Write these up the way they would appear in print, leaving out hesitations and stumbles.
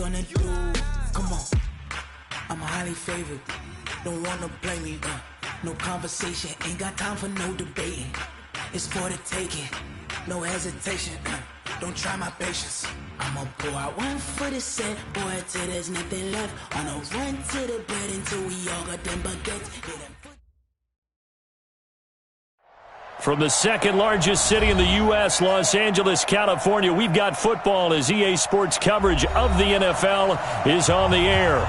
wanna do. Come on, I'm highly favored. Don't wanna blame me. No conversation, ain't got time for no debating. It's for the taking, no hesitation. Don't try my patience. I'ma pour out one for the set, boy, till there's nothing left. On a run to the bed until we all got them baguettes. From the second largest city in the U.S., Los Angeles, California, we've got football as EA Sports coverage of the NFL is on the air.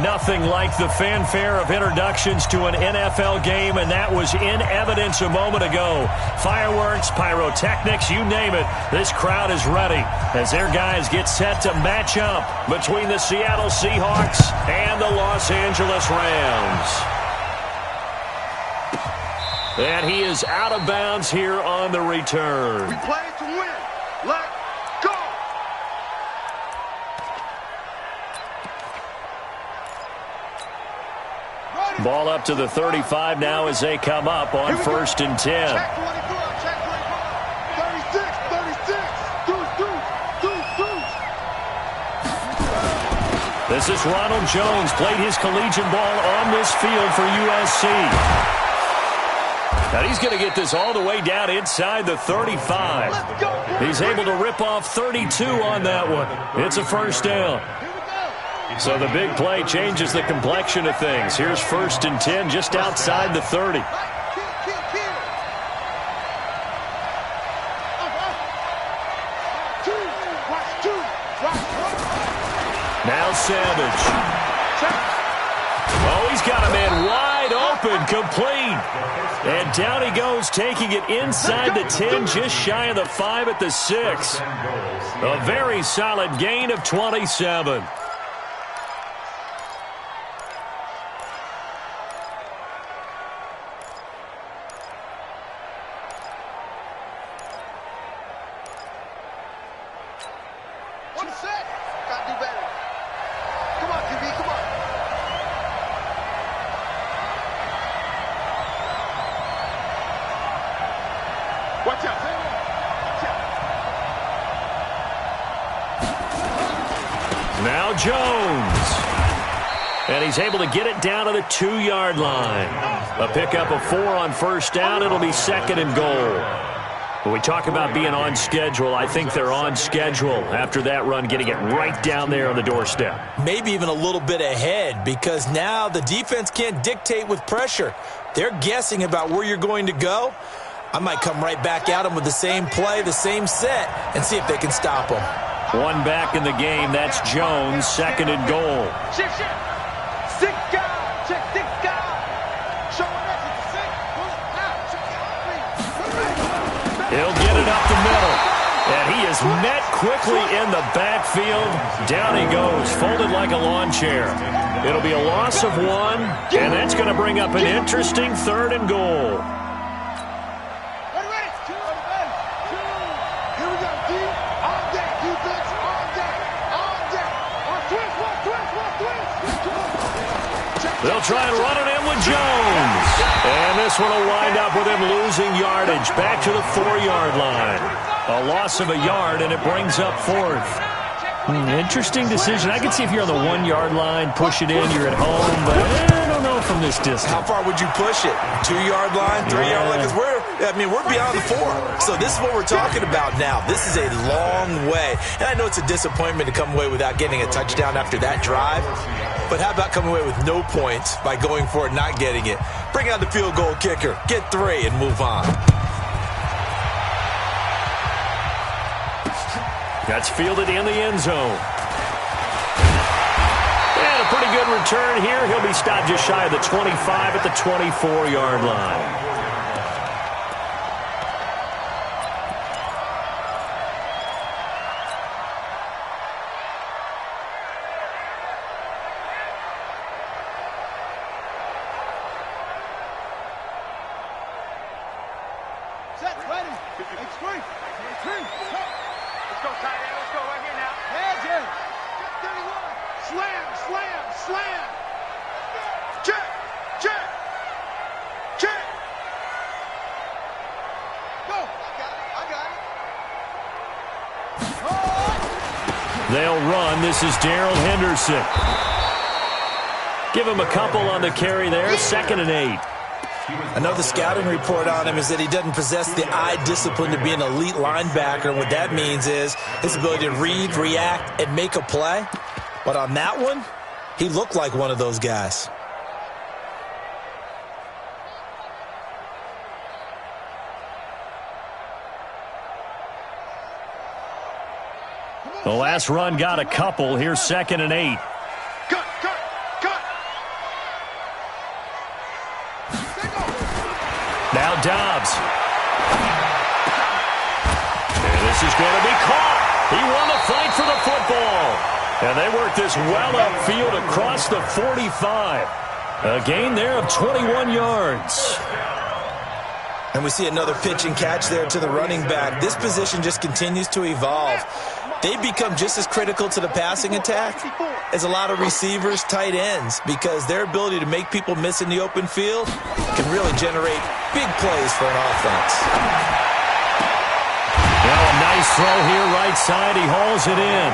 Nothing like the fanfare of introductions to an NFL game, and that was in evidence a moment ago. Fireworks, pyrotechnics, you name it. This crowd is ready as their guys get set to match up between the Seattle Seahawks and the Los Angeles Rams. And he is out of bounds here on the return. We play to win. Let's go. Ball up to the 35 now as they come up on 1st and 10. Check 24, check 24. 36, 36. Deuce. This is Ronald Jones, played his collegiate ball on this field for USC. Now he's going to get this all the way down inside the 35. He's able to rip off 32 on that one. It's a first down. So the big play changes the complexion of things. Here's 1st and 10 just outside the 30. Now Savage. Oh, he's got a man wide open, complete. And down he goes, taking it inside the 10, just shy of the 5 at the 6. A very solid gain of 27. Now Jones. And he's able to get it down to the 2-yard line. A pickup of 4 on 1st down. It'll be 2nd and goal. When we talk about being on schedule, I think they're on schedule after that run, getting it right down there on the doorstep. Maybe even a little bit ahead, because now the defense can't dictate with pressure. They're guessing about where you're going to go. I might come right back at them with the same play, the same set, and see if they can stop them. One back in the game. That's Jones, 2nd and goal. He'll get it up the middle. And he is met quickly in the backfield. Down he goes, folded like a lawn chair. It'll be a loss of 1, and that's going to bring up an interesting 3rd and goal. They'll try and run it in with Jones. And this one will wind up with him losing yardage. Back to the 4-yard line. A loss of a yard, and it brings up 4th. Interesting decision. I can see if you're on the 1-yard line, push it in, you're at home, but I don't know from this distance. How far would you push it? 2-yard line, 3-yard line? Because we're beyond the 4. So this is what we're talking about now. This is a long way. And I know it's a disappointment to come away without getting a touchdown after that drive. But how about coming away with no points by going for it, not getting it? Bring out the field goal kicker, get 3, and move on. That's fielded in the end zone. And a pretty good return here. He'll be stopped just shy of the 25 at the 24-yard line. They'll run. This is Darrell Henderson. Give him a couple on the carry there. 2nd and 8. Another scouting report on him is that he doesn't possess the eye discipline to be an elite linebacker. And what that means is his ability to read, react, and make a play. But on that one, he looked like one of those guys. The last run got a couple. Here's 2nd and 8. Cut. Now Dobbs. And this is going to be caught. He won the fight for the football. And they work this well upfield across the 45. A gain there of 21 yards. And we see another pitch and catch there to the running back. This position just continues to evolve. They become just as critical to the passing attack as a lot of receivers, tight ends, because their ability to make people miss in the open field can really generate big plays for an offense. Now a nice throw here right side. He hauls it in.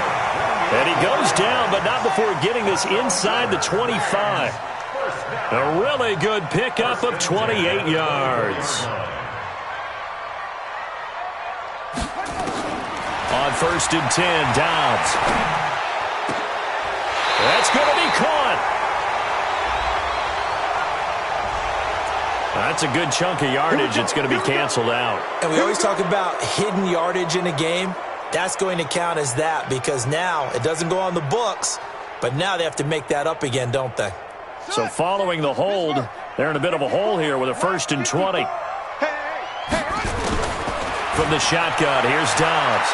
And he goes down, but not before getting this inside the 25. A really good pickup of 28 yards. On 1st and 10, Dobbs. That's going to be caught. That's a good chunk of yardage. It's going to be canceled out. And we always talk about hidden yardage in a game. That's going to count as that because now it doesn't go on the books, but now they have to make that up again, don't they? So following the hold, they're in a bit of a hole here with a 1st and 20. From the shotgun, here's Dobbs.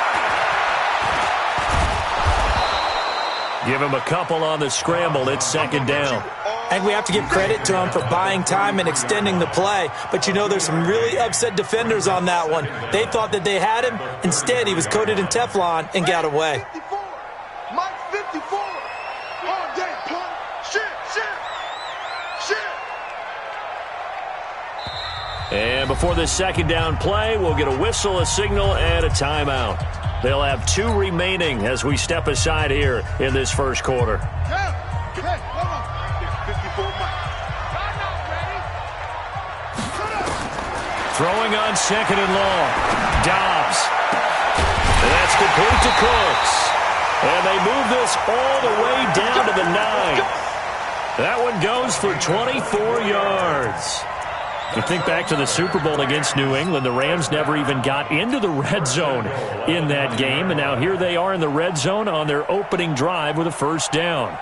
Give him a couple on the scramble. It's 2nd down. And we have to give credit to him for buying time and extending the play. But, you know, there's some really upset defenders on that one. They thought that they had him. Instead, he was coated in Teflon and got away. 54. Mike 54. All day, punk. Shit. And before this 2nd down play, we'll get a whistle, a signal, and a timeout. They'll have 2 remaining as we step aside here in this 1st quarter. Hey, hold on. 54 Mike. Throwing on 2nd and long. Dobbs. And that's complete to Cooks. And they move this all the way down to the 9. That one goes for 24 yards. You think back to the Super Bowl against New England, the Rams never even got into the red zone in that game, and now here they are in the red zone on their opening drive with a 1st down.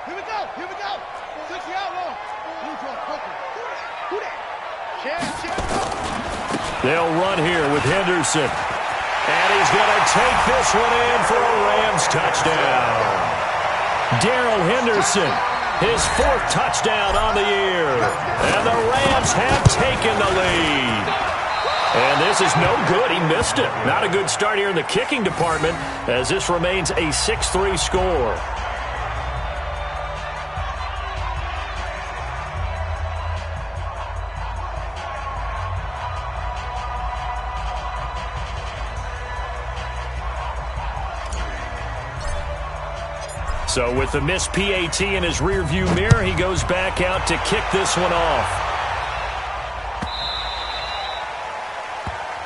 Here we go. 60 out long. Who that? They'll run here with Henderson. And he's going to take this one in for a Rams touchdown. Darrell Henderson, his 4th touchdown on the year. And the Rams have taken the lead. And this is no good. He missed it. Not a good start here in the kicking department as this remains a 6-3 score. So with the missed PAT in his rearview mirror, he goes back out to kick this one off.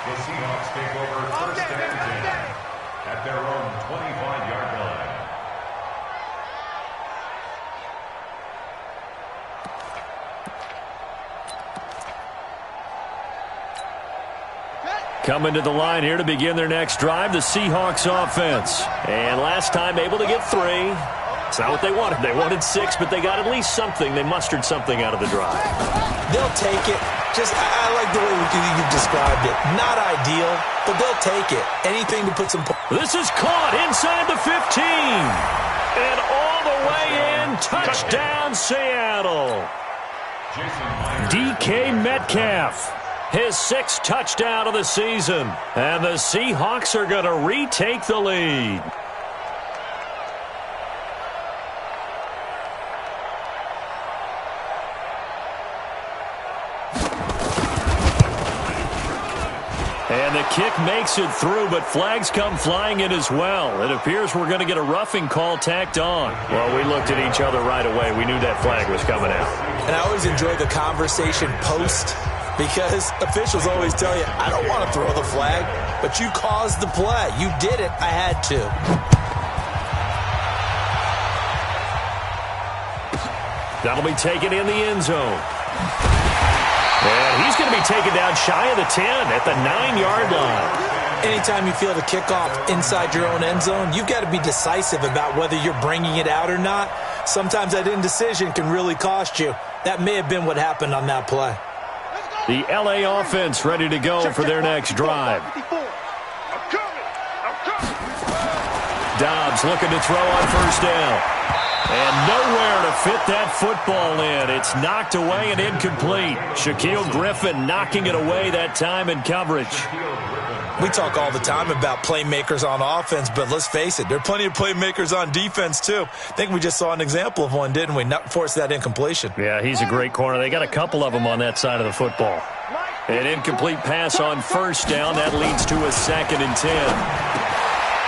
The Seahawks take over 1st and 10 at their own 25-yard line. Coming to the line here to begin their next drive, the Seahawks offense. And last time able to get 3. It's not what they wanted. They wanted 6, but they got at least something. They mustered something out of the drive. They'll take it. I like the way you've described it. Not ideal, but they'll take it. Anything to put some... This is caught inside the 15. And all the way in. Touchdown, Seattle. DK Metcalf. His 6th touchdown of the season. And the Seahawks are going to retake the lead. And the kick makes it through, but flags come flying in as well. It appears we're going to get a roughing call tacked on. Well, we looked at each other right away. We knew that flag was coming out. And I always enjoy the conversation post, because officials always tell you, I don't want to throw the flag, but you caused the play. You did it. I had to. That'll be taken in the end zone. And he's going to be taken down shy of the 10 at the 9-yard line. Anytime you feel the kickoff inside your own end zone, you've got to be decisive about whether you're bringing it out or not. Sometimes that indecision can really cost you. That may have been what happened on that play. The LA offense ready to go for their next drive. Dobbs looking to throw on first down. And nowhere to fit that football in. It's knocked away and incomplete. Shaquille Griffin knocking it away that time in coverage. We talk all the time about playmakers on offense, but let's face it, there are plenty of playmakers on defense too. I think we just saw an example of one, didn't we? Not force that incompletion. Yeah, he's a great corner. They got a couple of them on that side of the football. An incomplete pass on first down. That leads to a 2nd and 10.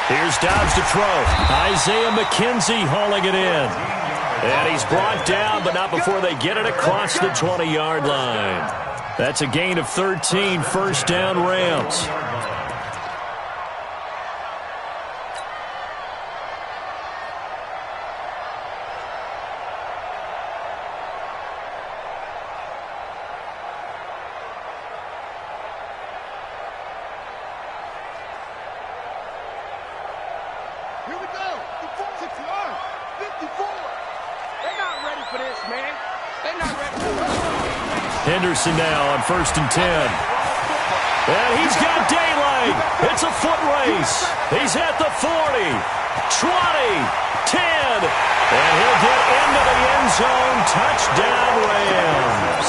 Here's Dobbs to throw. Isaiah McKenzie hauling it in. And he's brought down, but not before they get it across the 20-yard line. That's a gain of 13, first down Rams. Henderson now on 1st and 10. And he's got daylight. It's a foot race. He's at the 40, 20, 10. And he'll get into the end zone. Touchdown Rams.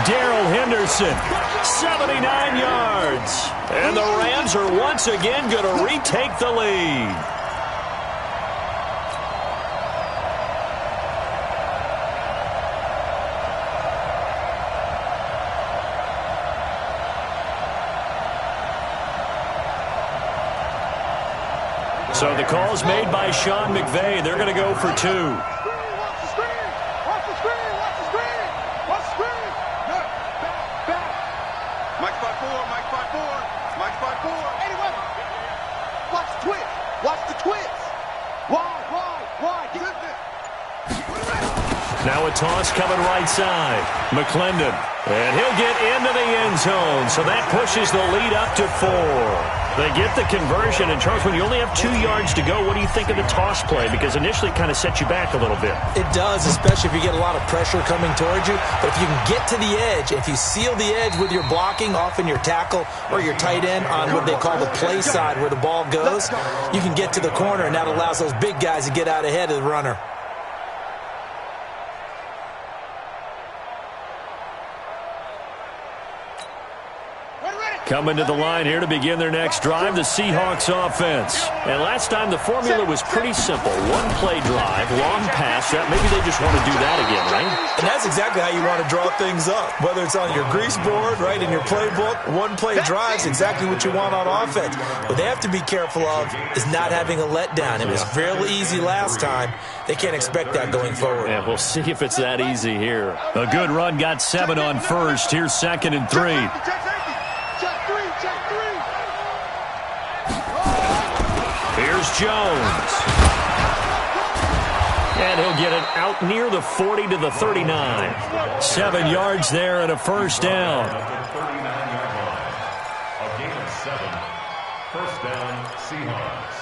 Darrell Henderson, 79 yards. And the Rams are once again going to retake the lead. So the call's made by Sean McVay. They're going to go for 2. Watch the screen! Watch the screen! Watch the screen! Watch the screen! Back! Mike 5-4, Mike 5-4, Mike 5-4. Anyway, watch the twitch! Watch the twitch! Wide! Get it! Now a toss coming right side. McClendon. And he'll get into the end zone. So that pushes the lead up to 4. They get the conversion. And, Charles, when you only have 2 yards to go, what do you think of the toss play? Because initially it kind of sets you back a little bit. It does, especially if you get a lot of pressure coming towards you. But if you can get to the edge, if you seal the edge with your blocking, often your tackle or your tight end on what they call the play side where the ball goes, you can get to the corner, and that allows those big guys to get out ahead of the runner. Coming to the line here to begin their next drive, the Seahawks offense. And last time the formula was pretty simple. One play drive, long pass. Maybe they just want to do that again, right? And that's exactly how you want to draw things up. Whether it's on your grease board, right, in your playbook, one play drive is exactly what you want on offense. What they have to be careful of is not having a letdown. It was fairly easy last time. They can't expect that going forward. Yeah, we'll see if it's that easy here. A good run got 7 on first. Here's 2nd and 3. Here's Jones. And he'll get it out near the 40 to the 39. 7 yards there and a first down. A gain of 7. First down, Seahawks.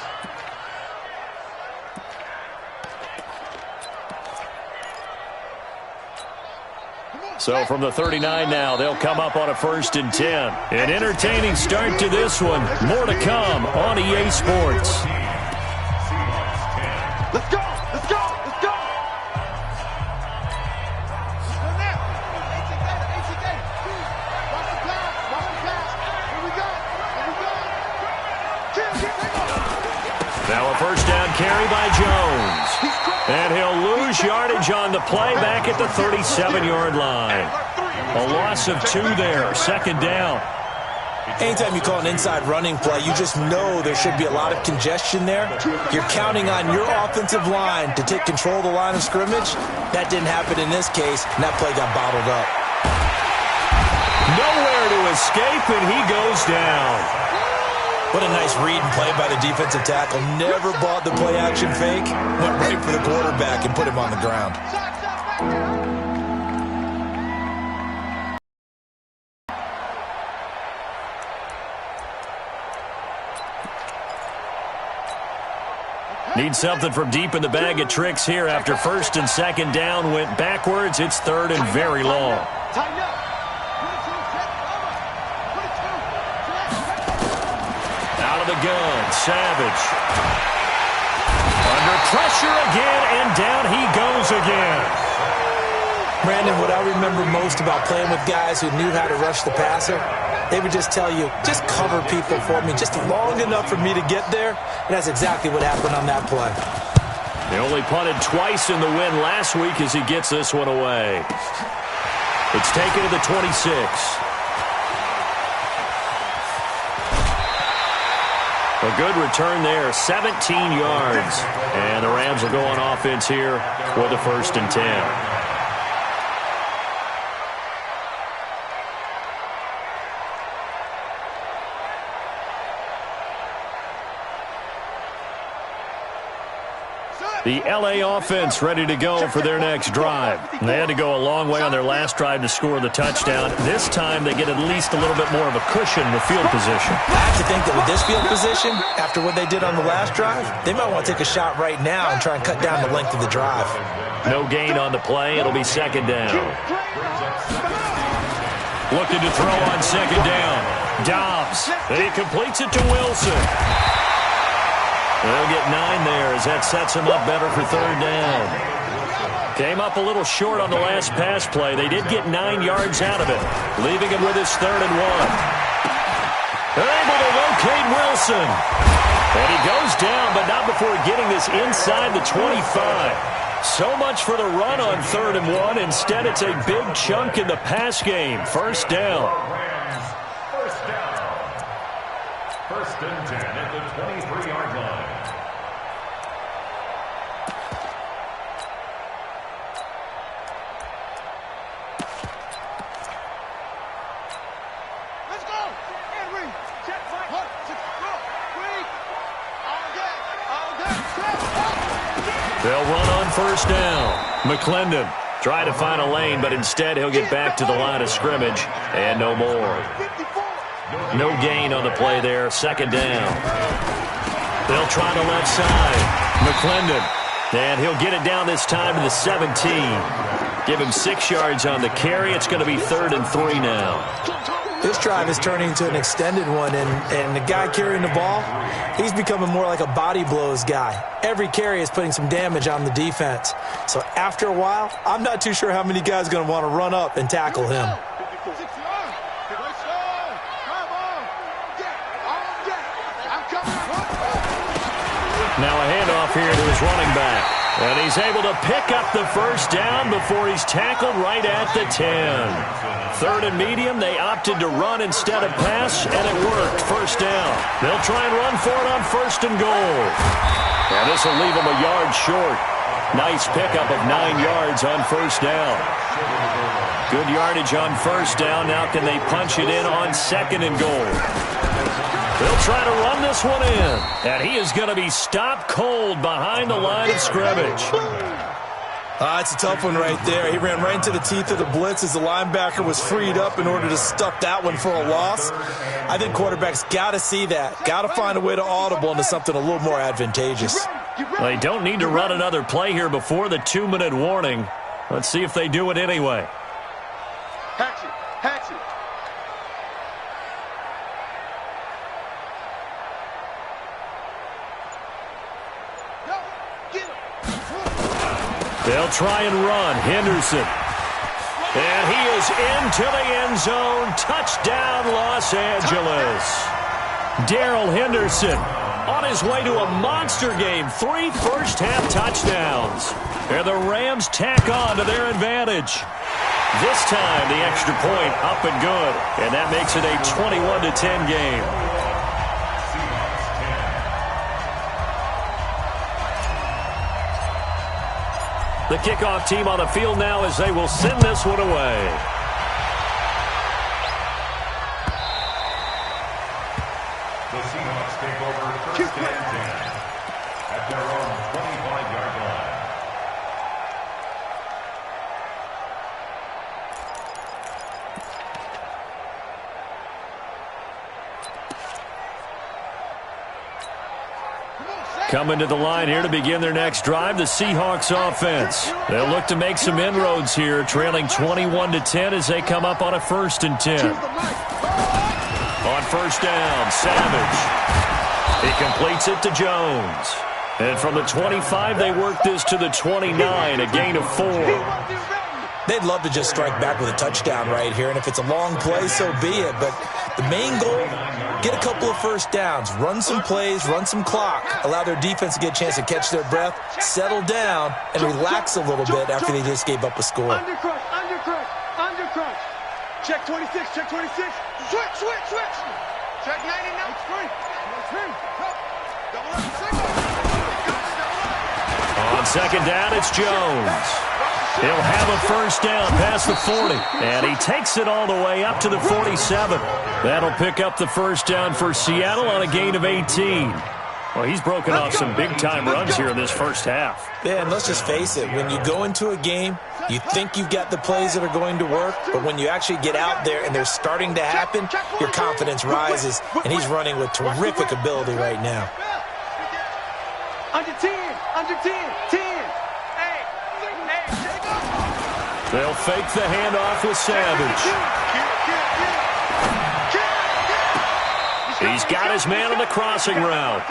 So from the 39 now, they'll come up on a 1st and 10. An entertaining start to this one. More to come on EA Sports. Let's go! Let's go! Let's go! Watch the pass! Watch the pass! Here we go! Now a first down carry by Jones. And he'll lose yardage on the play back at the 37-yard line. A loss of 2 there. 2nd down. Anytime you call an inside running play, you just know there should be a lot of congestion there. You're counting on your offensive line to take control of the line of scrimmage. That didn't happen in this case, and that play got bottled up. Nowhere to escape, and he goes down. What a nice read and play by the defensive tackle. Never bought the play-action fake. Went right for the quarterback and put him on the ground. Need something from deep in the bag of tricks here after first and second down went backwards. It's third and very long. Out of the gun, Savage. Under pressure again, and down he goes again. Brandon, what I remember most about playing with guys who knew how to rush the passer, they would just tell you, just cover people for me just long enough for me to get there. And that's exactly what happened on that play. They only punted twice in the win last week as he gets this one away. It's taken to the 26. A good return there, 17 yards. And the Rams will go on offense here with a 1st and 10. The L.A. offense ready to go for their next drive. They had to go a long way on their last drive to score the touchdown. This time they get at least a little bit more of a cushion with field position. I have to think that with this field position, after what they did on the last drive, they might want to take a shot right now and try and cut down the length of the drive. No gain on the play. It'll be second down. Looking to throw on second down. Dobbs. He completes it to Wilson. They'll get 9 there as that sets him up better for third down. Came up a little short on the last pass play. They did get 9 yards out of it, leaving him with his 3rd and 1. They're able to locate Wilson. And he goes down, but not before getting this inside the 25. So much for the run on 3rd and 1. Instead, it's a big chunk in the pass game. First down. First down. 1st and 10 at the 23-yard line. They'll run on first down. McClendon try to find a lane, but instead he'll get back to the line of scrimmage, and no more. No gain on the play there. Second down. They'll try the left side. McClendon. And he'll get it down this time to the 17. Give him 6 yards on the carry. It's going to be 3rd and 3 now. This drive is turning into an extended one, and the guy carrying the ball, he's becoming more like a body blows guy. Every carry is putting some damage on the defense. So after a while, I'm not too sure how many guys are going to want to run up and tackle him. Now a handoff here to his running back. And he's able to pick up the first down before he's tackled right at the 10. 3rd and medium, they opted to run instead of pass, and it worked. First down. They'll try and run for it on 1st and goal. And this will leave them a yard short. Nice pickup of 9 yards on first down. Good yardage on first down. Now can they punch it in on 2nd and goal? They'll try to run this one in. And he is going to be stopped cold behind the line of scrimmage. It's a tough one right there. He ran right into the teeth of the blitz as the linebacker was freed up in order to stuff that one for a loss. I think quarterbacks got to see that. Got to find a way to audible into something a little more advantageous. They don't need to run another play here before the 2-minute warning. Let's see if they do it anyway. Hatchet, hatchet. They'll try and run. Henderson. And he is into the end zone. Touchdown, Los Angeles. Darrell Henderson on his way to a monster game. 3 first-half touchdowns. And the Rams tack on to their advantage. This time, the extra point up and good. And that makes it a 21-10 game. The kickoff team on the field now as they will send this one away. The Seahawks take over first and 10 at their own 25-yard line. Coming to the line here to begin their next drive, the Seahawks offense. They'll look to make some inroads here, trailing 21-10 as they come up on a 1st and 10. On first down, Savage. He completes it to Jones. And from the 25, they work this to the 29, a gain of 4. They'd love to just strike back with a touchdown right here, and if it's a long play, so be it. But the main goal, get a couple of first downs, run some plays, run some clock, allow their defense to get a chance to catch their breath, settle down, and relax a little bit after they just gave up a score. Under crunch. Check 26, check 26. Switch. Check 99. It's free. Double up. On second down, it's Jones. He'll have a first down past the 40, and he takes it all the way up to the 47. That'll pick up the first down for Seattle on a gain of 18. Well, he's broken off some big-time runs here in this first half. Yeah, and let's just face it. When you go into a game, you think you've got the plays that are going to work, but when you actually get out there and they're starting to happen, your confidence rises, and he's running with terrific ability right now. Under 10. 10. They'll fake the handoff with Savage. He's got his man on the crossing route.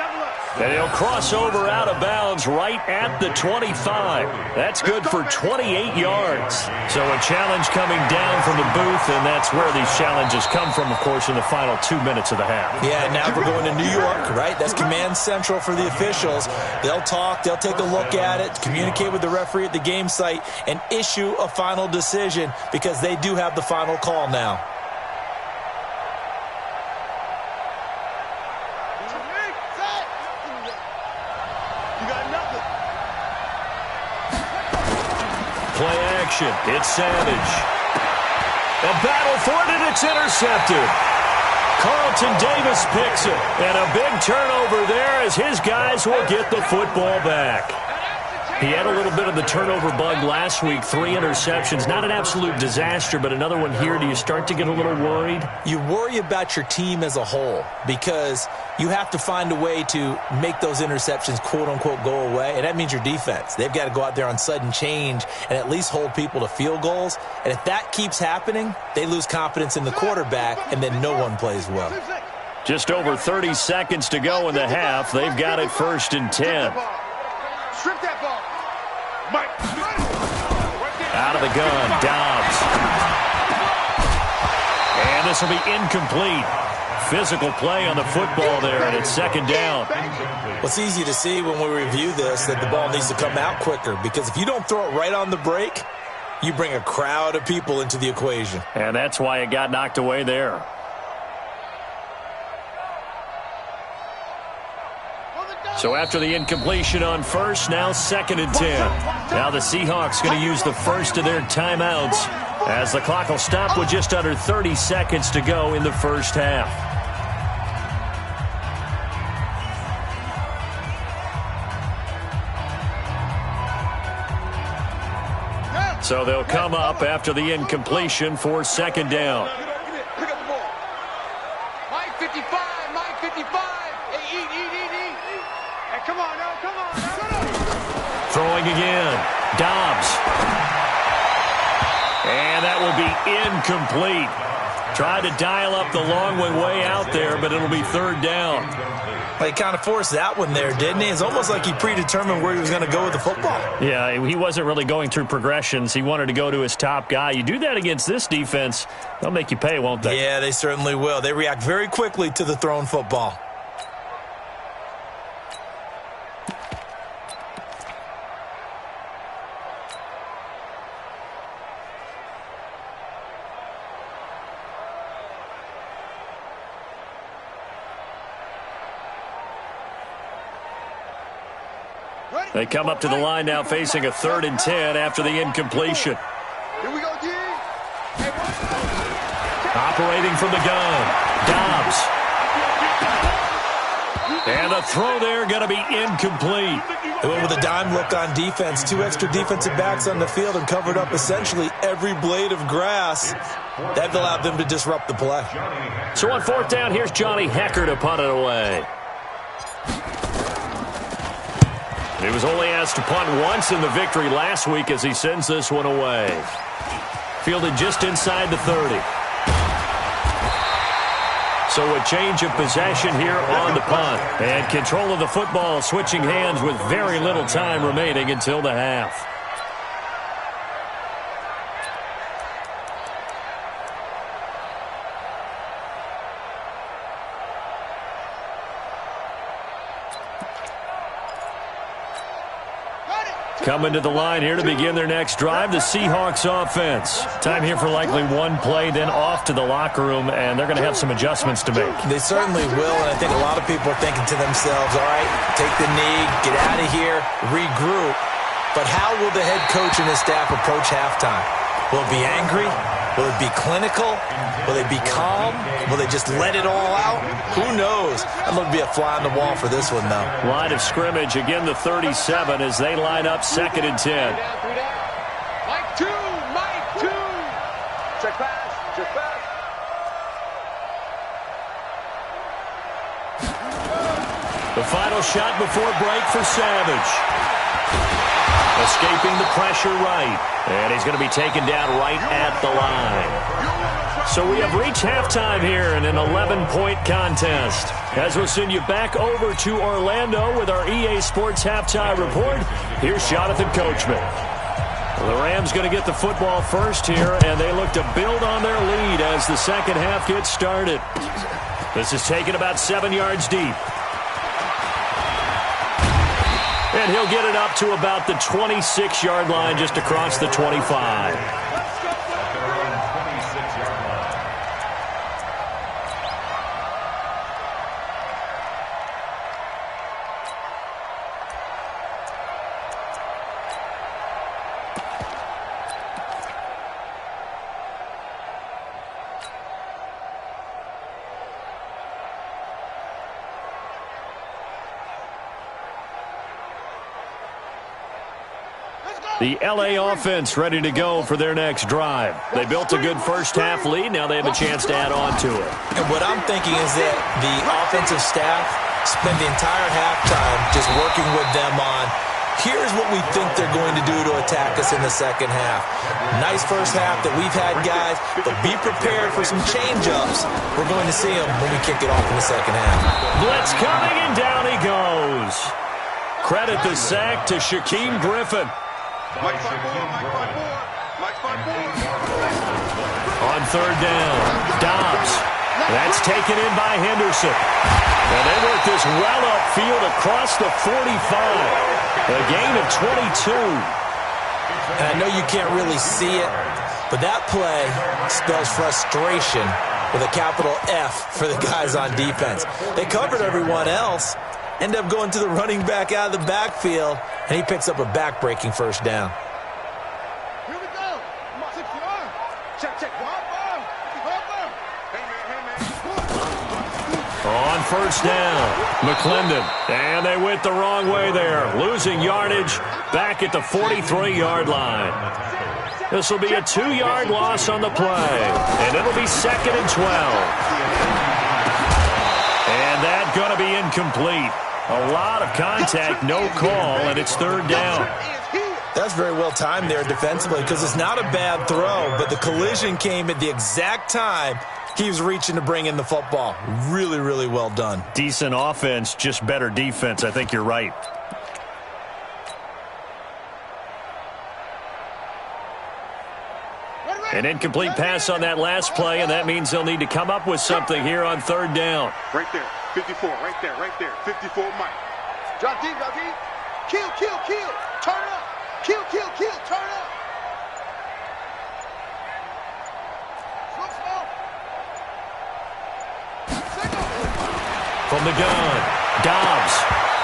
And he'll cross over out of bounds right at the 25. That's good for 28 yards. So a challenge coming down from the booth, and that's where these challenges come from, of course, in the final 2 minutes of the half. Yeah, now we're going to New York, right? That's command central for the officials. They'll talk, they'll take a look at it, communicate with the referee at the game site, and issue a final decision because they do have the final call now. Play action. It's Savage. A battle for it, and it's intercepted. Carlton Davis picks it. And a big turnover there as his guys will get the football back. He had a little bit of the turnover bug last week, 3 interceptions. Not an absolute disaster, but another one here. Do you start to get a little worried? You worry about your team as a whole because you have to find a way to make those interceptions, quote-unquote, go away, and that means your defense. They've got to go out there on sudden change and at least hold people to field goals, and if that keeps happening, they lose confidence in the quarterback, and then no one plays well. Just over 30 seconds to go in the half. They've got it 1st and 10. Strip that ball. Mike. Out of the gun, Dobbs. And this will be incomplete. Physical play on the football there, and it's 2nd down. Well, it's easy to see when we review this that the ball needs to come out quicker because if you don't throw it right on the break, you bring a crowd of people into the equation. And that's why it got knocked away there. So after the incompletion on first, now 2nd and 10. Now the Seahawks going to use the first of their timeouts as the clock will stop with just under 30 seconds to go in the first half. So they'll come up after the incompletion for 2nd down. Pick up the ball. Mike 55, Mike 55. Hey, eat. Hey, come on, now, come on. Throwing again. Dobbs. And that will be incomplete. Tried to dial up the long way out there, but it'll be 3rd down. Well, he kind of forced that one there, didn't he? It's almost like he predetermined where he was going to go with the football. Yeah, he wasn't really going through progressions. He wanted to go to his top guy. You do that against this defense, they'll make you pay, won't they? Yeah, they certainly will. They react very quickly to the thrown football. They come up to the line now facing a 3rd and 10 after the incompletion. Here we go, D. Operating from the gun, Dobbs. And the throw there going to be incomplete. They went with a dime look on defense. 2 extra defensive backs on the field and covered up essentially every blade of grass. That allowed them to disrupt the play. So on 4th down, here's Johnny Hecker to punt it away. He was only asked to punt once in the victory last week as he sends this one away. Fielded just inside the 30. So a change of possession here on the punt. And control of the football switching hands with very little time remaining until the half. Coming to the line here to begin their next drive, the Seahawks offense. Time here for likely one play, then off to the locker room, and they're going to have some adjustments to make. They certainly will, and I think a lot of people are thinking to themselves, all right, take the knee, get out of here, regroup. But how will the head coach and his staff approach halftime? Will it be angry? Will it be clinical? Will they be calm? Will they just let it all out? Who knows? I'd love to be a fly on the wall for this one, though. Line of scrimmage, again the 37 as they line up 2nd and 10. Mike 2, Mike 2. Check pass, check pass. The final shot before break for Savage. Escaping the pressure right. And he's going to be taken down right at the line. So we have reached halftime here in an 11-point contest. As we'll send you back over to Orlando with our EA Sports Halftime Report, here's Jonathan Coachman. Well, the Rams going to get the football first here, and they look to build on their lead as the second half gets started. This is taken about 7 yards deep. And he'll get it up to about the 26-yard line just across the 25. The LA offense ready to go for their next drive. They built a good first-half lead. Now they have a chance to add on to it. And what I'm thinking is that the offensive staff spent the entire halftime just working with them on, here's what we think they're going to do to attack us in the second half. Nice first half that we've had, guys, but be prepared for some change-ups. We're going to see them when we kick it off in the second half. Blitz coming, and down he goes. Credit the sack to Shaquem Griffin. Mike 5-4, Mike 5-4, Mike 5-4. On 3rd down, Dobbs. That's taken in by Henderson. And they work this well upfield across the 45. A gain of 22. And I know you can't really see it, but that play spells frustration with a capital F for the guys on defense. They covered everyone else, end up going to the running back out of the backfield, and he picks up a back-breaking first down. Here we go. 6 yards. Check, check. On 1st down, McClendon. And they went the wrong way there. Losing yardage back at the 43-yard line. This will be a 2-yard loss on the play. And it'll be 2nd and 12. And that's going to be incomplete. A lot of contact, no call, and it's 3rd down. That's very well timed there defensively because it's not a bad throw, but the collision came at the exact time he was reaching to bring in the football. Really, really well done. Decent offense, just better defense. I think you're right. An incomplete pass on that last play, and that means they'll need to come up with something here on 3rd down. Right there, 54, right there, 54, Mike. Drop deep, drop deep. Kill, kill, kill. Turn up. Kill, kill, kill. Turn up. From the gun, Dobbs.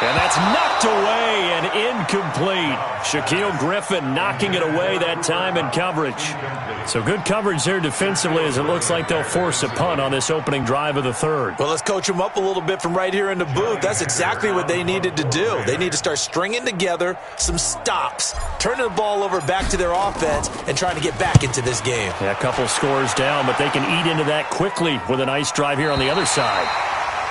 And that's knocked away and incomplete. Shaquille Griffin knocking it away that time in coverage. So good coverage there defensively as it looks like they'll force a punt on this opening drive of the third. Well, let's coach them up a little bit from right here in the booth. That's exactly what they needed to do. They need to start stringing together some stops, turning the ball over back to their offense, and trying to get back into this game. Yeah, a couple scores down, but they can eat into that quickly with a nice drive here on the other side.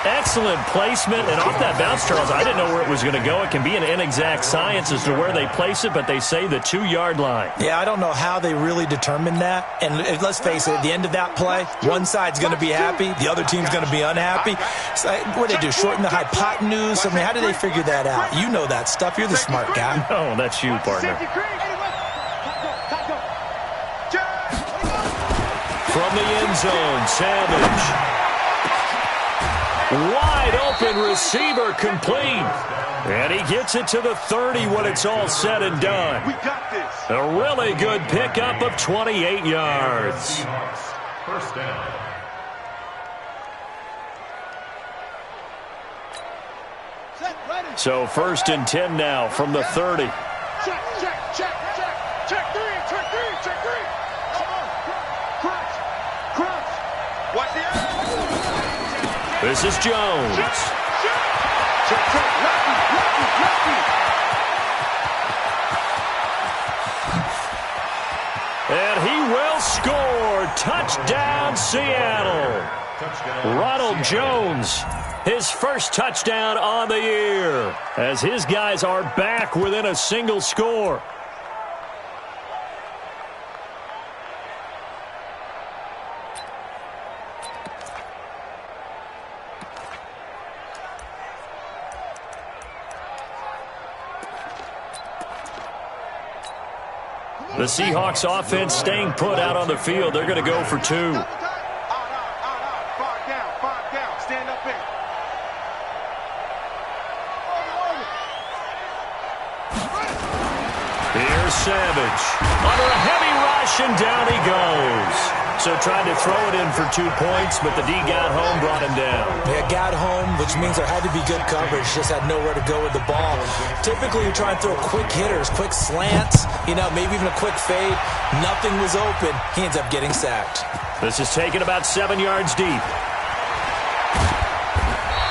Excellent placement, and off that bounce, Charles, I didn't know where it was going to go. It can be an inexact science as to where they place it, but they say the 2-yard line. Yeah, I don't know how they really determined that. And let's face it, at the end of that play, one side's going to be happy, the other team's going to be unhappy. So, what do they do, shorten the hypotenuse? I mean, how do they figure that out? You know that stuff. You're the smart guy. Oh, that's you, partner. From the end zone, Savage. Wide open receiver complete. And he gets it to the 30 when it's all said and done. We got this. A really good pickup of 28 yards. First down. So 1st and 10 now from the 30. Check, check, check, check. Check three, check three, check three. Come on. Crunch, crunch. Watch the other. This is Jones. Check, check. Lefty, lefty, lefty. And he will score. Touchdown, Seattle. Ronald Jones, his first touchdown on the year, as his guys are back within a single score. The Seahawks offense staying put out on the field. They're going to go for 2. Out. 5 down. Stand up in. Here's Savage. Under a heavy rush, and down he goes. So tried to throw it in for 2 points, but the D got home, brought him down. Yeah, got home, which means there had to be good coverage. Just had nowhere to go with the ball. Typically, you try and throw quick hitters, quick slants, maybe even a quick fade. Nothing was open. He ends up getting sacked. This is taken about 7 yards deep.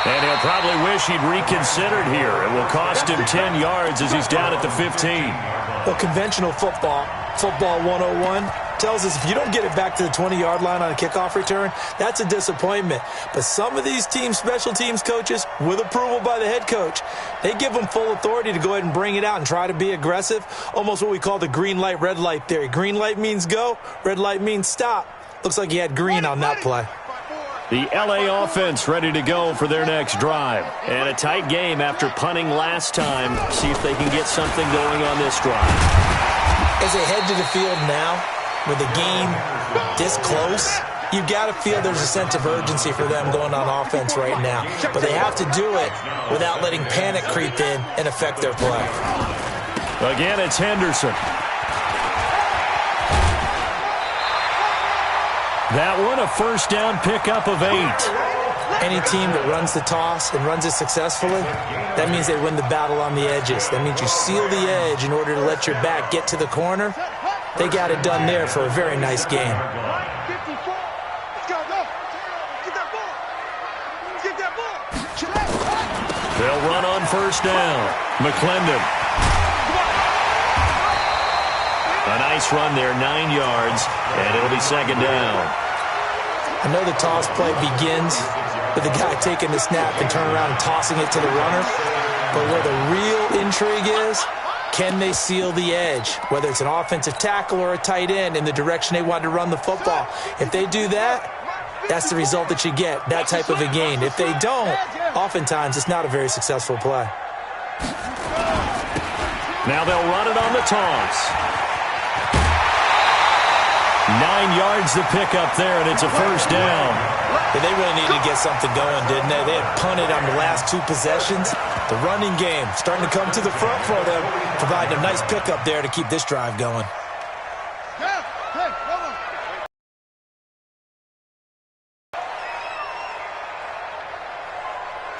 And he'll probably wish he'd reconsidered here. It will cost him 10 yards as he's down at the 15. Well, conventional football 101, tells us if you don't get it back to the 20-yard line on a kickoff return, that's a disappointment. But some of these special teams coaches, with approval by the head coach, they give them full authority to go ahead and bring it out and try to be aggressive, almost what we call the green light, red light theory. Green light means go, red light means stop. Looks like he had green on that play. The LA offense ready to go for their next drive. And a tight game after punting last time. See if they can get something going on this drive. As they head to the field now, with the game this close, you've got to feel there's a sense of urgency for them going on offense right now. But they have to do it without letting panic creep in and affect their play. Again, it's Henderson. That one, a first down pickup of 8. Any team that runs the toss and runs it successfully, that means they win the battle on the edges. That means you seal the edge in order to let your back get to the corner. They got it done there for a very nice game. They'll run on first down. McClendon. A nice run there, 9 yards, and it'll be second down. I know the toss play begins with the guy taking the snap and turning around and tossing it to the runner. But where the real intrigue is, can they seal the edge, whether it's an offensive tackle or a tight end, in the direction they want to run the football? If they do that, that's the result that you get, that type of a gain. If they don't, oftentimes it's not a very successful play. Now they'll run it on the toss. 9 yards to pick up there, and it's a first down. Yeah, they really needed to get something going, didn't they? They had punted on the last 2 possessions. The running game starting to come to the front for them, providing a nice pickup there to keep this drive going.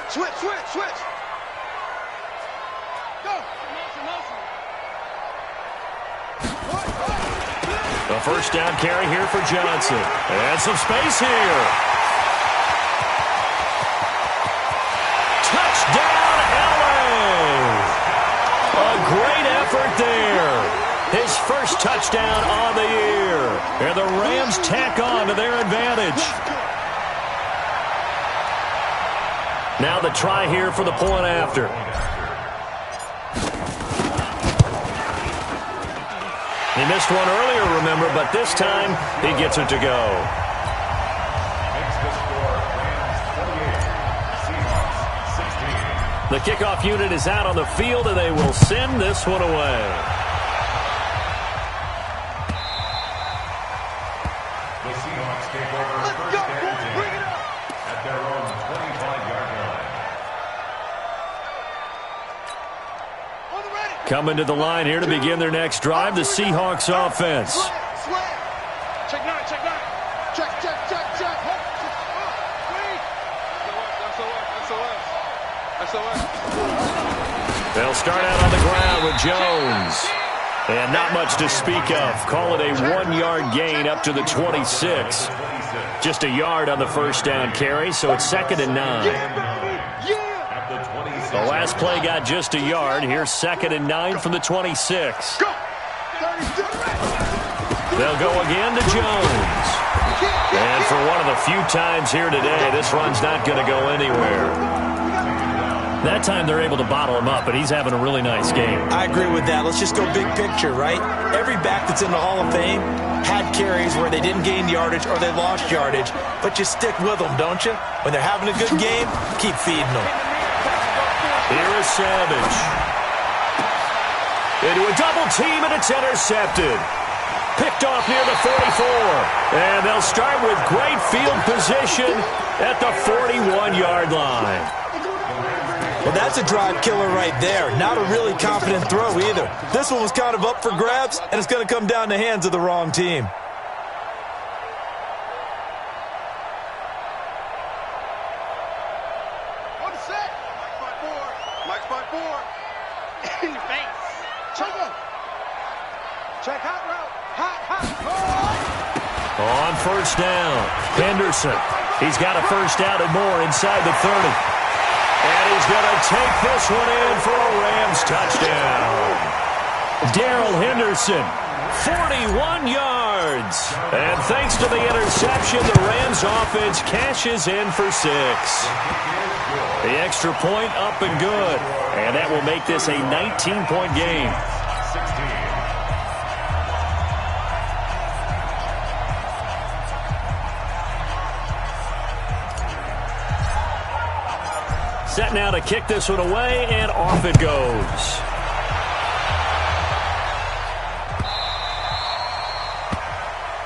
Switch. A first down carry here for Johnson. And some space here. Touchdown, LA! A great effort there. His first touchdown on the year. And the Rams tack on to their advantage. Now the try here for the point after. He missed one earlier, remember, but this time he gets it to go. The kickoff unit is out on the field, and they will send this one away. The Seahawks take over first and 10 at their own 25-yard line. Coming to the line here to begin their next drive, the Seahawks offense. Check nine, check nine. Check, check, check, check. SOS. They'll start out on the ground with Jones. And not much to speak of. Call it a 1-yard gain up to the 26. Just a yard on the first down carry, so it's 2nd and 9. The last play got just a yard. Here's 2nd and 9 from the 26. They'll go again to Jones. And for one of the few times here today, this run's not going to go anywhere. That time they're able to bottle him up, and he's having a really nice game. I agree with that. Let's just go big picture, right? Every back that's in the Hall of Fame had carries where they didn't gain yardage or they lost yardage, but you stick with them, don't you? When they're having a good game, keep feeding them. Here is Savage. Into a double team, and it's intercepted. Picked off near the 44. And they'll start with great field position at the 41-yard line. Well, that's a drive killer right there. Not a really confident throw either. This one was kind of up for grabs, and it's going to come down the hands of the wrong team. On the set. Mike 5-4. In your face. Check it. Check hot route. Hot. On first down, Henderson. He's got a first down and more inside the 30. And he's going to take this one in for a Rams touchdown. Darrell Henderson, 41 yards. And thanks to the interception, the Rams offense cashes in for 6. The extra point up and good. And that will make this a 19-point game. Set now to kick this one away, and off it goes.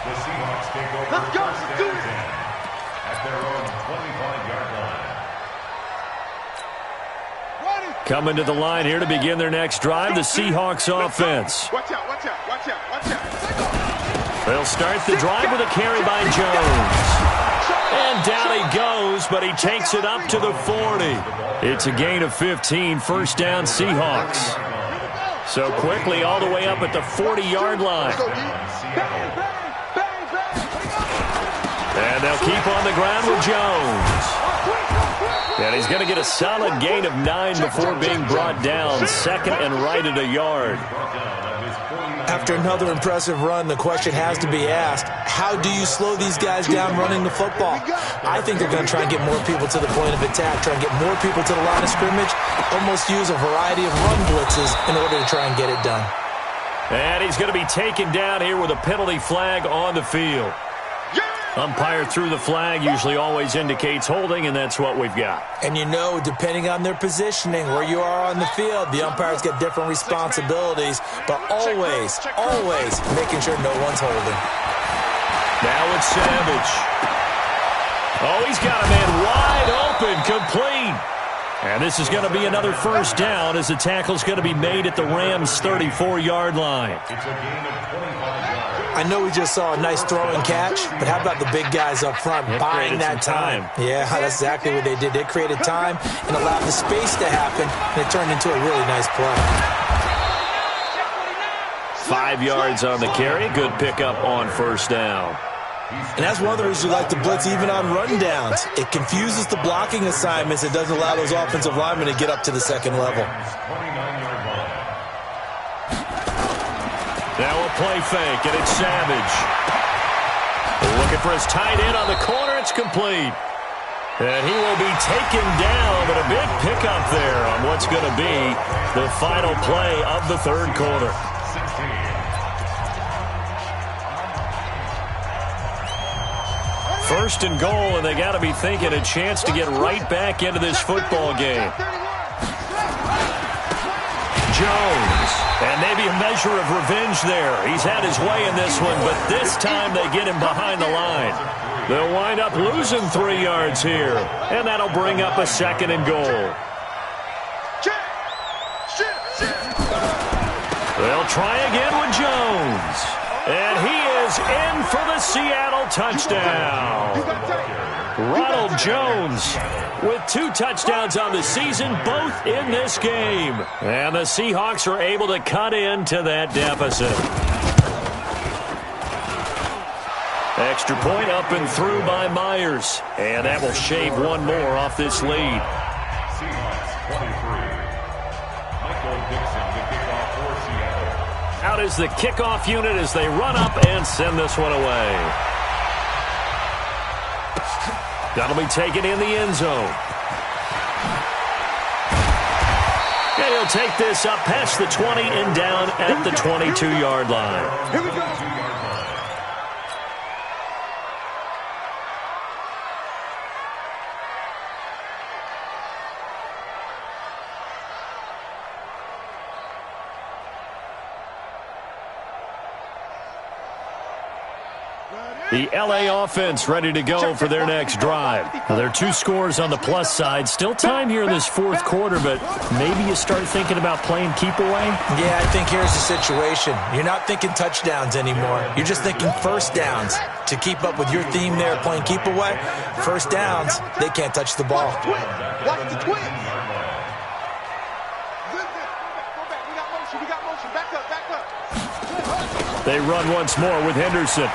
The Seahawks take over first and 10 at their own 25-yard line. Coming to the line here to begin their next drive, the Seahawks offense. Watch out. They'll start the drive with a carry by Jones. And down he goes, but he takes it up to the 40. It's a gain of 15, first down Seahawks. So quickly all the way up at the 40-yard line. And they'll keep on the ground with Jones. And he's going to get a solid gain of 9 before being brought down, second and right at a yard. After another impressive run, the question has to be asked, how do you slow these guys down running the football? I think they're going to try and get more people to the point of attack, try and get more people to the line of scrimmage, almost use a variety of run blitzes in order to try and get it done. And he's going to be taken down here with a penalty flag on the field. Umpire threw the flag, usually always indicates holding, and that's what we've got. And you know, depending on their positioning, where you are on the field, the umpires get different responsibilities, but always making sure no one's holding. Now it's Savage. Oh, he's got a man wide open, complete. And this is going to be another first down as the tackle's going to be made at the Rams' 34-yard line. It's a gain of 25 yards. I know we just saw a nice throw and catch, but how about the big guys up front buying that time? Yeah, that's exactly what they did. They created time and allowed the space to happen, and it turned into a really nice play. 5 yards on the carry. Good pickup on first down. And that's one of the reasons we like to blitz even on rundowns. It confuses the blocking assignments. It doesn't allow those offensive linemen to get up to the second level. Now a play fake, and it's Savage. Looking for his tight end on the corner. It's complete. And he will be taken down, but a big pickup there on what's going to be the final play of the third quarter. First and goal, and they got to be thinking a chance to get right back into this football game. Jones, and maybe a measure of revenge there. He's had his way in this one, but this time they get him behind the line. They'll wind up losing 3 yards here, and that'll bring up a second and goal. They'll try again with Jones, and he is in for the Seattle touchdown. Ronald Jones with 2 touchdowns on the season, both in this game. And the Seahawks are able to cut into that deficit. Extra point up and through by Myers. And that will shave one more off this lead. Seahawks 23. Michael Dixon, the kickoff for Seattle. Out is the kickoff unit as they run up and send this one away. That'll be taken in the end zone. And he'll take this up past the 20 and down at the 22-yard line. Here we go. The L.A. offense ready to go for their next drive. Now, there are 2 scores on the plus side. Still time here in this fourth quarter, but maybe you start thinking about playing keep away? Yeah, I think here's the situation. You're not thinking touchdowns anymore. You're just thinking first downs. To keep up with your theme there, playing keep away, first downs, they can't touch the ball. Watch the twins. Go back. We got motion. Back up. They run once more with Henderson.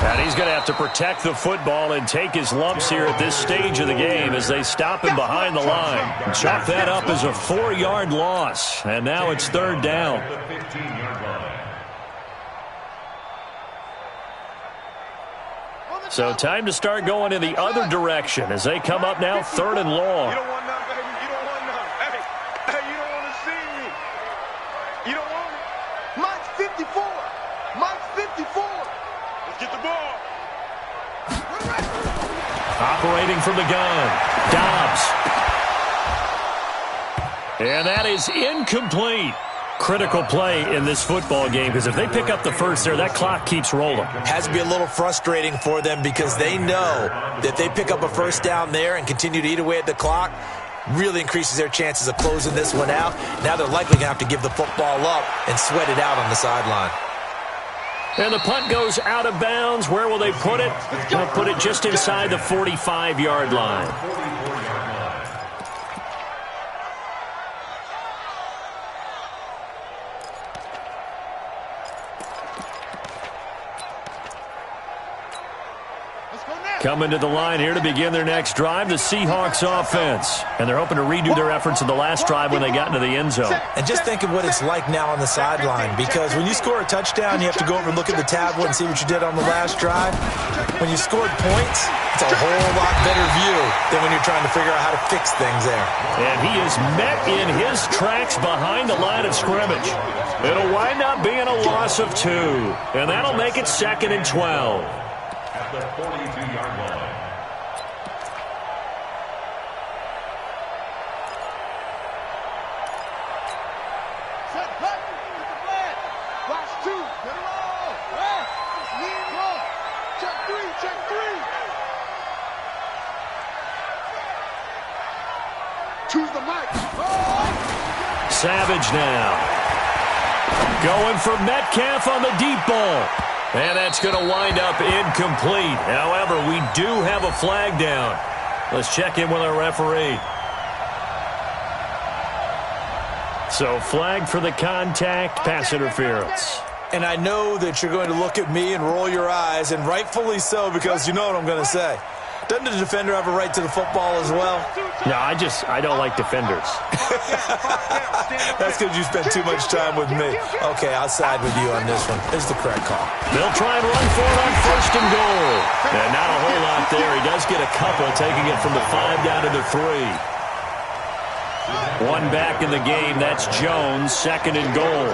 And he's going to have to protect the football and take his lumps here at this stage of the game as they stop him behind the line. Chalk that up as a 4-yard loss. And now it's third down. So time to start going in the other direction as they come up now third and long. You don't want none, baby. You don't want none. Hey, you don't want to see me. You don't want me. Mine's 54. Mine's 54. Let's get the ball. Operating from the gun, Dobbs. And that is incomplete. Critical play in this football game because if they pick up the first there, that clock keeps rolling. Has to be a little frustrating for them because they know that they pick up a first down there and continue to eat away at the clock, really increases their chances of closing this one out. Now they're likely going to have to give the football up and sweat it out on the sideline. And the punt goes out of bounds. Where will they put it? They'll put it just inside the 45-yard line. Coming to the line here to begin their next drive, the Seahawks offense. And they're hoping to redo their efforts in the last drive when they got into the end zone. And just think of what it's like now on the sideline, because when you score a touchdown, you have to go over and look at the tablet and see what you did on the last drive. When you scored points, it's a whole lot better view than when you're trying to figure out how to fix things there. And he is met in his tracks behind the line of scrimmage. It'll wind up being a loss of 2. And that'll make it 2nd and 12. At the 42-yard line. Set back. Get the flag. Watch 2. Get it all. Lead one. Check 3. Choose the mic. Savage now. Going for Metcalf on the deep ball. And that's going to wind up incomplete. However, we do have a flag down. Let's check in with our referee. So flag for the contact, pass interference. And I know that you're going to look at me and roll your eyes, and rightfully so, because you know what I'm going to say. Doesn't the defender have a right to the football as well? No, I don't like defenders. That's because you spent too much time with me. Okay, I'll side with you on this one. It's the correct call. They'll try and run for it on 1st and goal. And not a whole lot there. He does get a couple, taking it from the 5 down to the 3. One back in the game. That's Jones, 2nd and goal.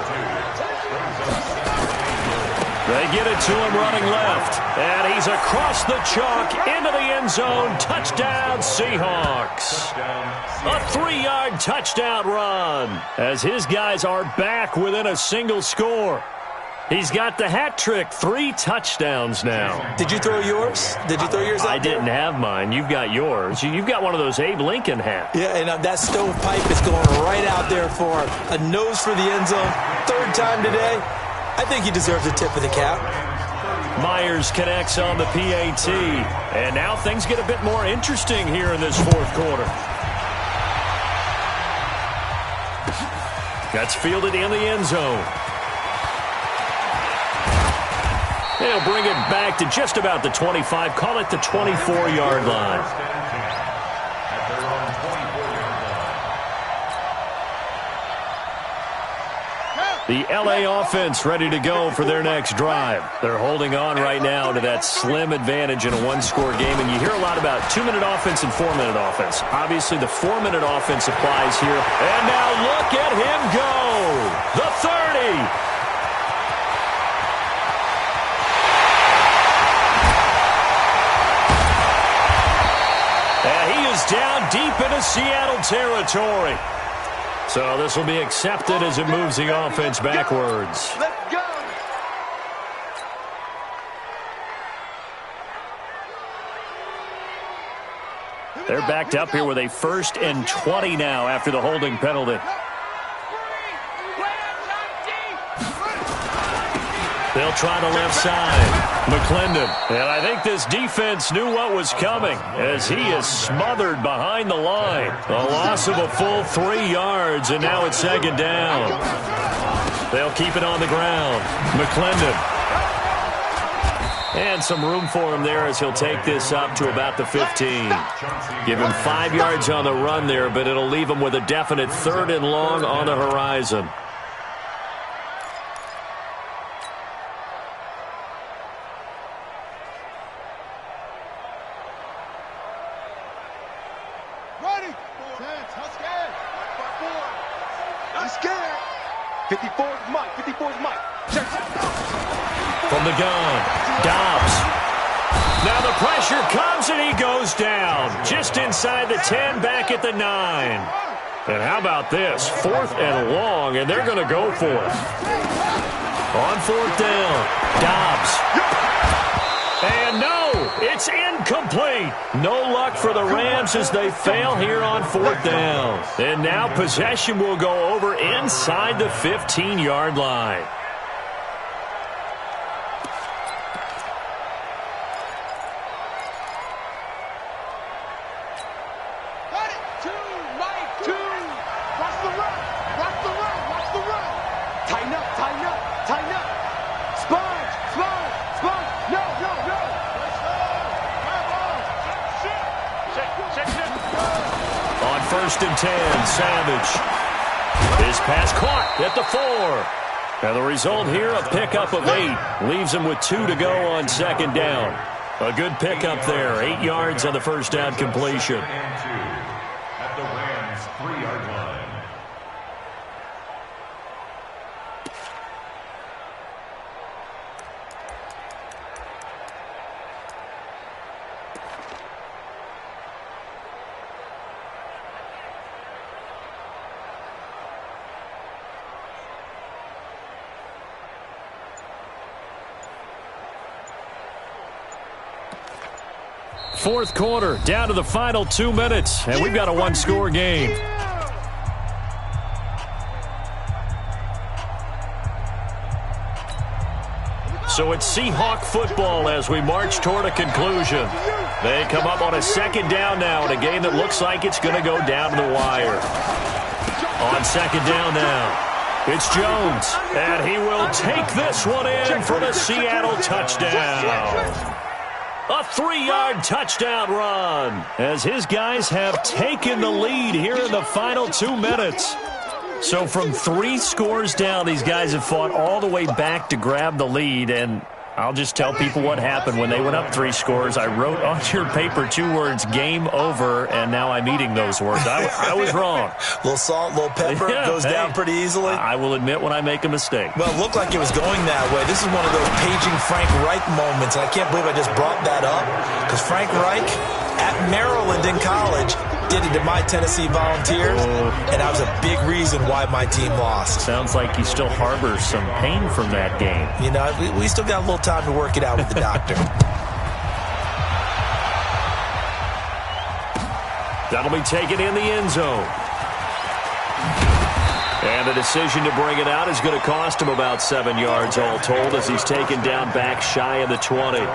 They get it to him running left. And he's across the chalk into the end zone. Touchdown, Seahawks. A 3-yard touchdown run as his guys are back within a single score. He's got the hat trick. 3 touchdowns now. Did you throw yours? Did you throw yours out I didn't have mine. You've got yours. You've got one of those Abe Lincoln hats. Yeah, and that stovepipe is going right out there for a nose for the end zone. 3rd time today. I think he deserves a tip of the cap. Myers connects on the PAT. And now things get a bit more interesting here in this 4th quarter. That's fielded in the end zone. They'll bring it back to just about the 25. Call it the 24-yard line. The L.A. offense ready to go for their next drive. They're holding on right now to that slim advantage in a 1-score game. And you hear a lot about 2-minute offense and 4-minute offense. Obviously, the 4-minute offense applies here. And now look at him go. The 30. And he is down deep into Seattle territory. So this will be accepted as it moves the offense backwards. Let's go. They're backed up here with a 1st and 20 now after the holding penalty. They'll try the left side. McClendon. And I think this defense knew what was coming as he is smothered behind the line. A loss of a full 3 yards, and now it's 2nd down. They'll keep it on the ground. McClendon. And some room for him there as he'll take this up to about the 15. Give him 5 yards on the run there, but it'll leave him with a definite 3rd and long on the horizon. Ready. I'm scared. 54 is Mike. 54 is Mike. Check. From the gun, Dobbs. Now the pressure comes and he goes down. Just inside the 10, back at the 9. And how about this? 4th and long, and they're going to go for it. On 4th down, Dobbs. And no, it's incomplete. No luck for the Rams as they fail here on 4th down. And now possession will go over inside the 15-yard line. On 1st and 10, Savage. His pass caught at the 4. And the result here, a pickup of 8. Leaves him with 2 to go on 2nd down. A good pickup there. 8 yards on the first down completion. At the Rams' 3-yard line. Fourth quarter, down to the final 2 minutes, and we've got a 1-score game. So it's Seahawk football as we march toward a conclusion. They come up on a 2nd down now in a game that looks like it's going to go down to the wire. On second down now. It's Jones, and he will take this one in for the Seattle touchdown. A 3-yard touchdown run as his guys have taken the lead here in the final 2 minutes. So from 3 scores down, these guys have fought all the way back to grab the lead, and I'll just tell people what happened when they went up 3 scores. I wrote on your paper 2 words, game over, and now I'm eating those words. I was wrong. A little salt, a little pepper, goes down pretty easily. I will admit when I make a mistake. Well, it looked like it was going that way. This is one of those paging Frank Reich moments, and I can't believe I just brought that up, because Frank Reich at Maryland in college did it to my Tennessee Volunteers, and that was a big reason why my team lost. Sounds like he still harbors some pain from that game. You know, we still got a little time to work it out with the doctor. That'll be taken in the end zone. And the decision to bring it out is going to cost him about 7 yards all told as he's taken down back shy of the 20.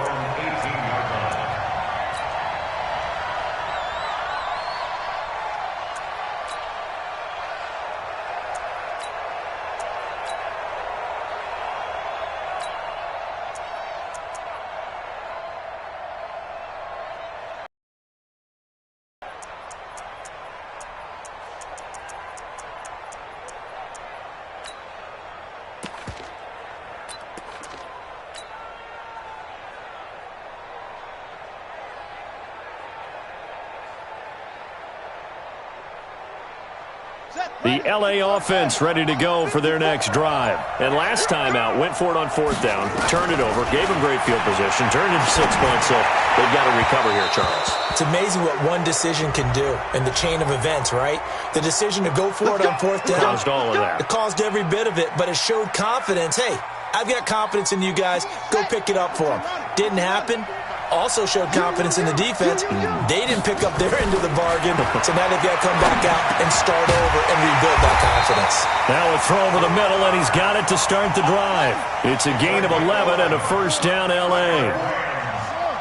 The L.A. offense ready to go for their next drive. And last time out, went for it on 4th down, turned it over, gave them great field position, turned it into 6 points, so they've got to recover here, Charles. It's amazing what one decision can do in the chain of events, right? The decision to go for it on 4th down. Caused all of that. It caused every bit of it, but it showed confidence. Hey, I've got confidence in you guys. Go pick it up for them. Didn't happen. Also showed confidence in the defense. They didn't pick up their end of the bargain, so now they've got to come back out and start over and rebuild that confidence. Now a throw over the middle, and he's got it to start the drive. It's a gain of 11 and a first down L.A.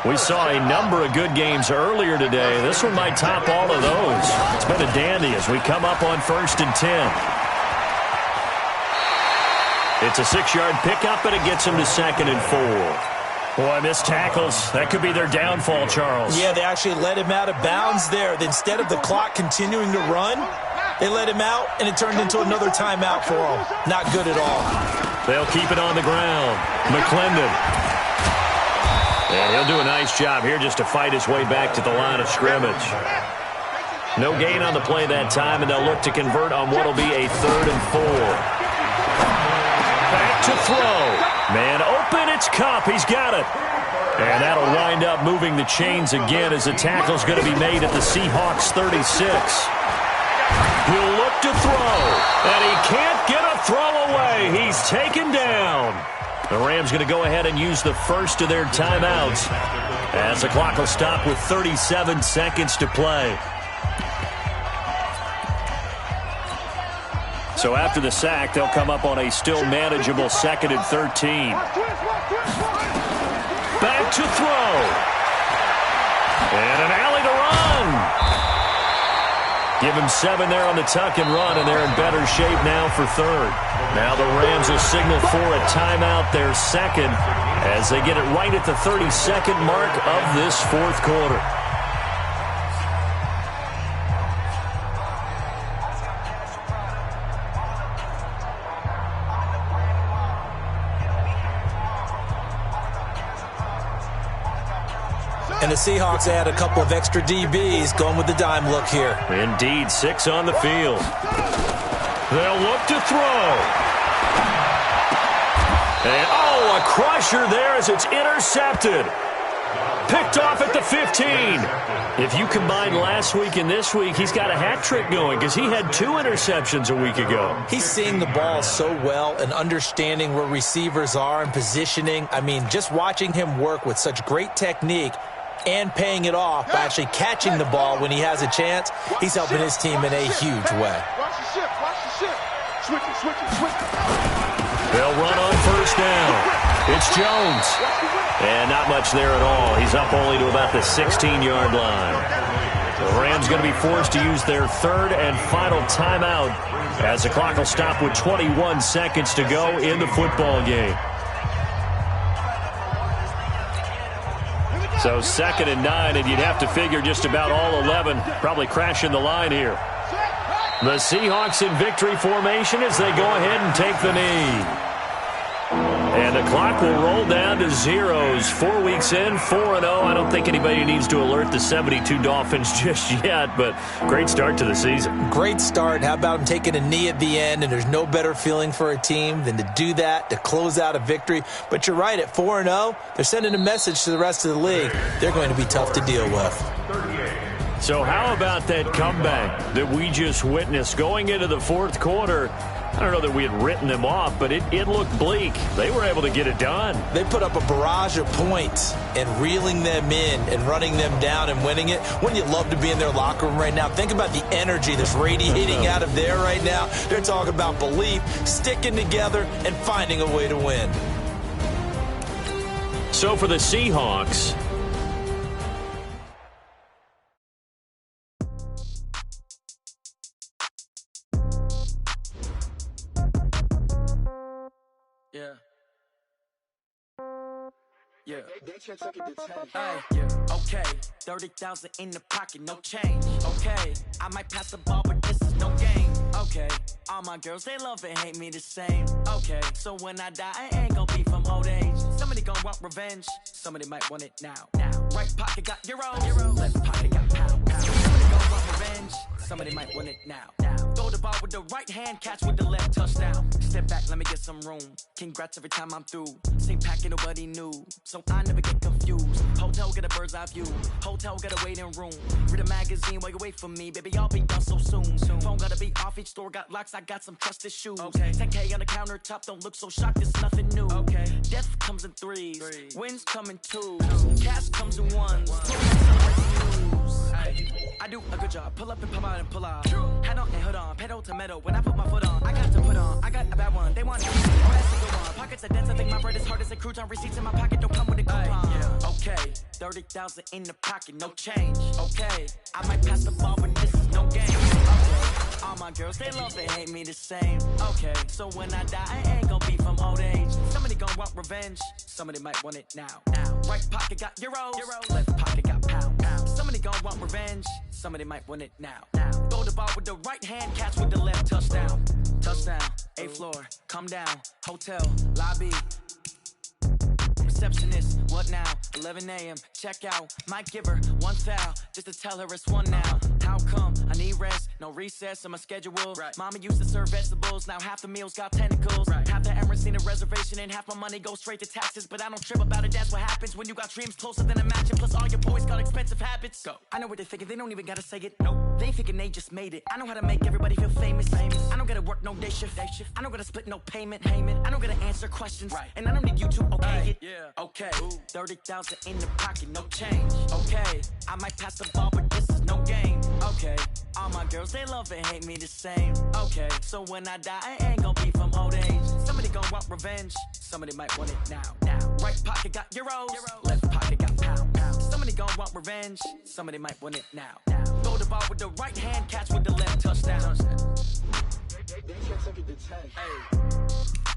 We saw a number of good games earlier today. This one might top all of those. It's been a dandy as we come up on 1st and 10. It's a 6-yard pickup, and it gets him to 2nd and 4. Boy, missed tackles. That could be their downfall, Charles. Yeah, they actually let him out of bounds there. Instead of the clock continuing to run, they let him out, and it turned into another timeout for him. Not good at all. They'll keep it on the ground. McClendon. And he'll do a nice job here just to fight his way back to the line of scrimmage. No gain on the play that time, and they'll look to convert on what will be a 3rd and 4. Back to throw. Man open, it's Kupp. He's got it. And that'll wind up moving the chains again as the tackle's going to be made at the Seahawks 36. He'll look to throw, and he can't get a throw away. He's taken down. The Rams going to go ahead and use the first of their timeouts as the clock will stop with 37 seconds to play. So after the sack, they'll come up on a still manageable 2nd and 13. Back to throw. And an alley to run. Give him 7 there on the tuck and run, and they're in better shape now for 3rd. Now the Rams will signal for a timeout, their 2nd, as they get it right at the 32nd mark of this 4th quarter. And the Seahawks add a couple of extra DBs going with the dime look here. Indeed, 6 on the field. They'll look to throw. And, a crusher there as it's intercepted. Picked off at the 15. If you combine last week and this week, he's got a hat trick going because he had 2 interceptions a week ago. He's seeing the ball so well and understanding where receivers are and positioning. I mean, just watching him work with such great technique and paying it off by actually catching the ball when he has a chance, he's helping his team in a huge way. Watch the ship, watch the ship. Switch it. They'll run on 1st down. It's Jones. And not much there at all. He's up only to about the 16-yard line. The Rams going to be forced to use their third and final timeout as the clock will stop with 21 seconds to go in the football game. So 2nd and 9, and you'd have to figure just about all 11 probably crashing the line here. The Seahawks in victory formation as they go ahead and take the knee. And the clock will roll down to zeros. 4 weeks in, 4-0. I don't think anybody needs to alert the 72 Dolphins just yet, but great start to the season. Great start. How about them taking a knee at the end? And there's no better feeling for a team than to do that, to close out a victory. But you're right, at 4-0, they're sending a message to the rest of the league. They're going to be tough to deal with. So how about that comeback that we just witnessed going into the fourth quarter? I don't know that we had written them off, but it looked bleak. They were able to get it done. They put up a barrage of points, and reeling them in and running them down and winning it. Wouldn't you love to be in their locker room right now? Think about the energy that's radiating out of there right now. They're talking about belief, sticking together, and finding a way to win. So for the Seahawks, Yeah. Hey, yeah. Okay, 30,000 in the pocket, no change. Okay, I might pass the ball, but this is no game. Okay, all my girls, they love and hate me the same. Okay, so when I die, I ain't gon' be from old age. Somebody gon' want revenge, somebody might want it now. Right pocket got euros, left pocket got pound. Somebody gon' want revenge, somebody might want it now. Throw the ball with the right hand, catch with the left, touchdown. Step back, let me get some room. Congrats every time I'm through. Same packet, nobody knew, so I never get confused. Hotel get a bird's eye view. Hotel get a waiting room. Read a magazine while you wait for me, baby. I'll be done so soon. Phone gotta be off. Each store got locks. I got some trusted shoes. 10K on the countertop. Don't look so shocked. It's nothing new. Death comes in threes. Wins come in twos. Cash comes in ones. I do a good job. Pull up and pop out and pull out. Head on and hood on. Pedal to metal. When I put my foot on, I got to put on. I got a bad one. They want it. Oh, that's a good one. Pockets are dense. I think my bread is hard as a crouton. Receipts in my pocket don't come with a coupon. Okay, 30,000 in the pocket, no change. Okay, I might pass the ball, but this is no game. Okay, all my girls, they love and hate me the same. Okay, so when I die, I ain't gon' be from old age. Somebody gon' want revenge. Somebody might want it now. Right pocket got euros. Left pocket got pound. Somebody gon' want revenge. Somebody might want it now. Throw the ball with the right hand, catch with the left, touchdown. Touchdown, 8th floor, come down, hotel, lobby. Receptionist, what now? 11 a.m. check out. Might give her one foul just to tell her it's one now. How come? I need rest, no recess in my schedule. Mama used to serve vegetables, now half the meals got tentacles. Half the Emirates need a reservation and half my money goes straight to taxes. But I don't trip about it, that's what happens when you got dreams closer than a match. And plus all your boys got expensive habits. Go. I know what they're thinking, they don't even gotta say it. Nope. They ain't thinking they just made it. I know how to make everybody feel famous. I don't gotta work no day shift. I don't gotta split no payment. I don't gotta answer questions. And I don't need you to okay it. Okay, 30,000 in the pocket, no change. Okay, I might pass the ball, but this is no game. Okay, all my girls, they love and hate me the same. Okay, so when I die, I ain't gon' be from old age. Somebody gon' want revenge, somebody might want it now. Right pocket got euros, left pocket got pound. Somebody gon' want revenge, somebody might want it now. Throw the ball with the right hand, catch with the left, touchdown. They can't take it to 10. Hey.